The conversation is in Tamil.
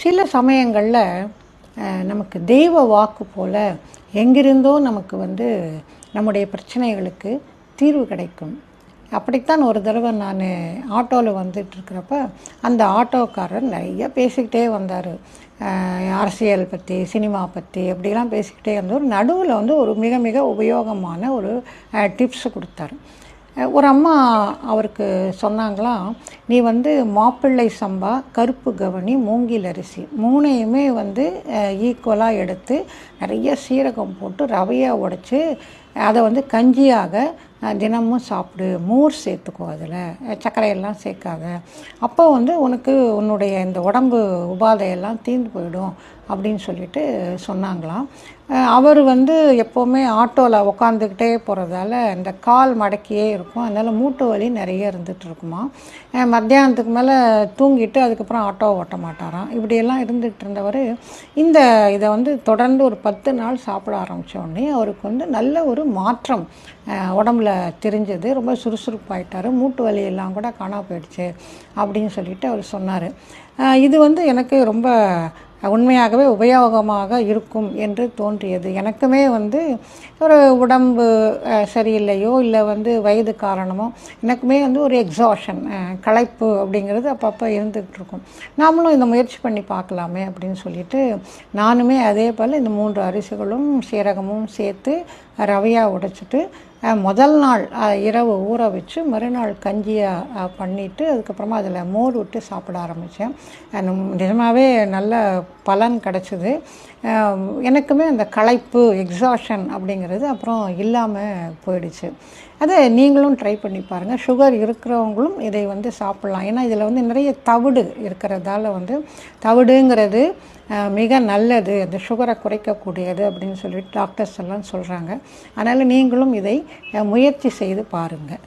சில சமயங்களில் நமக்கு தெய்வ வாக்கு போல் எங்கிருந்தோ நமக்கு நம்முடைய பிரச்சனைகளுக்கு தீர்வு கிடைக்கும். அப்படித்தான் ஒரு தடவை நான் ஆட்டோவில் வந்துட்டுருக்கிறப்ப அந்த ஆட்டோக்காரர் நிறைய பேசிக்கிட்டே வந்தார். அரசியல் பற்றி, சினிமா பற்றி அப்படிலாம் பேசிக்கிட்டே வந்தவர். நடுவில் ஒரு மிக மிக உபயோகமான ஒரு டிப்ஸ் கொடுத்தாரு. ஒரு அம்மா அவருக்கு சொன்னாங்களாம், நீ மாப்பிள்ளை சம்பா, கருப்பு கவனி, மூங்கில் அரிசி மூணையுமே ஈக்குவலாக எடுத்து நிறைய சீரகம் போட்டு ரவையாக உடைச்சி அதை கஞ்சியாக தினமும் சாப்பிடு, மோர் சேர்த்துக்கோ, அதில் சர்க்கரையெல்லாம் சேர்க்காத, அப்போ உனக்கு உன்னுடைய இந்த உடம்பு உபாதையெல்லாம் தீர்ந்து போயிடும் அப்படின்னு சொல்லிட்டு சொன்னாங்களாம். அவர் எப்போவுமே ஆட்டோவில் உட்காந்துக்கிட்டே போகிறதால இந்த கால் மடக்கியே இருக்கும். அதனால் மூட்டு வலி நிறைய இருந்துகிட்ருக்குமா. மத்தியானத்துக்கு மேலே தூங்கிட்டு அதுக்கப்புறம் ஆட்டோ ஓட்ட மாட்டாராம். இப்படியெல்லாம் இருந்துகிட்டு இருந்தவர் இதை தொடர்ந்து ஒரு 10 நாள் சாப்பிட ஆரம்பித்த உடனே அவருக்கு நல்ல ஒரு மாற்றம் உடம்புல தெரிஞ்சது. ரொம்ப சுறுசுறுப்பாயிட்டார். மூட்டு வலியெல்லாம் கூட காணா போயிடுச்சு அப்படின்னு சொல்லிட்டு அவர் சொன்னார். இது எனக்கு ரொம்ப உண்மையாகவே உபயோகமாக இருக்கும் என்று தோன்றியது. எனக்குமே ஒரு உடம்பு சரியில்லையோ இல்லை வயது காரணமோ எனக்குமே ஒரு எக்ஸாஷன், களைப்பு அப்படிங்கிறது அப்பப்போ இருந்துகிட்டு இருக்கும். நாமளும் இந்த முயற்சி பண்ணி பார்க்கலாமே அப்படின்னு சொல்லிட்டு நானுமே அதே போல் இந்த 3 அரிசிகளும் சீரகமும் சேர்த்து ரவையாக உடைச்சிட்டு முதல் நாள் இரவு ஊற வச்சு மறுநாள் கஞ்சியாக பண்ணிவிட்டு அதுக்கப்புறமா அதில் மோர் விட்டு சாப்பிட ஆரம்பித்தேன். நிஜமாகவே நல்ல பலன் கிடச்சிது. எனக்குமே அந்த களைப்பு, எக்ஸாஷன் அப்படிங்கிறது அப்புறம் இல்லாமல் போயிடுச்சு. அதை நீங்களும் ட்ரை பண்ணி பாருங்கள். சுகர் இருக்கிறவங்களும் இதை சாப்பிட்லாம். ஏன்னா இதில் நிறைய தவிடு இருக்கிறதால தவிடுங்கிறது மிக நல்லது, அந்த சுகரை குறைக்கக்கூடியது அப்படின்னு சொல்லிட்டு டாக்டர்ஸ் எல்லாம் சொல்கிறாங்க. அதனால் நீங்களும் இதை முயற்சி செய்து பாருங்கள்.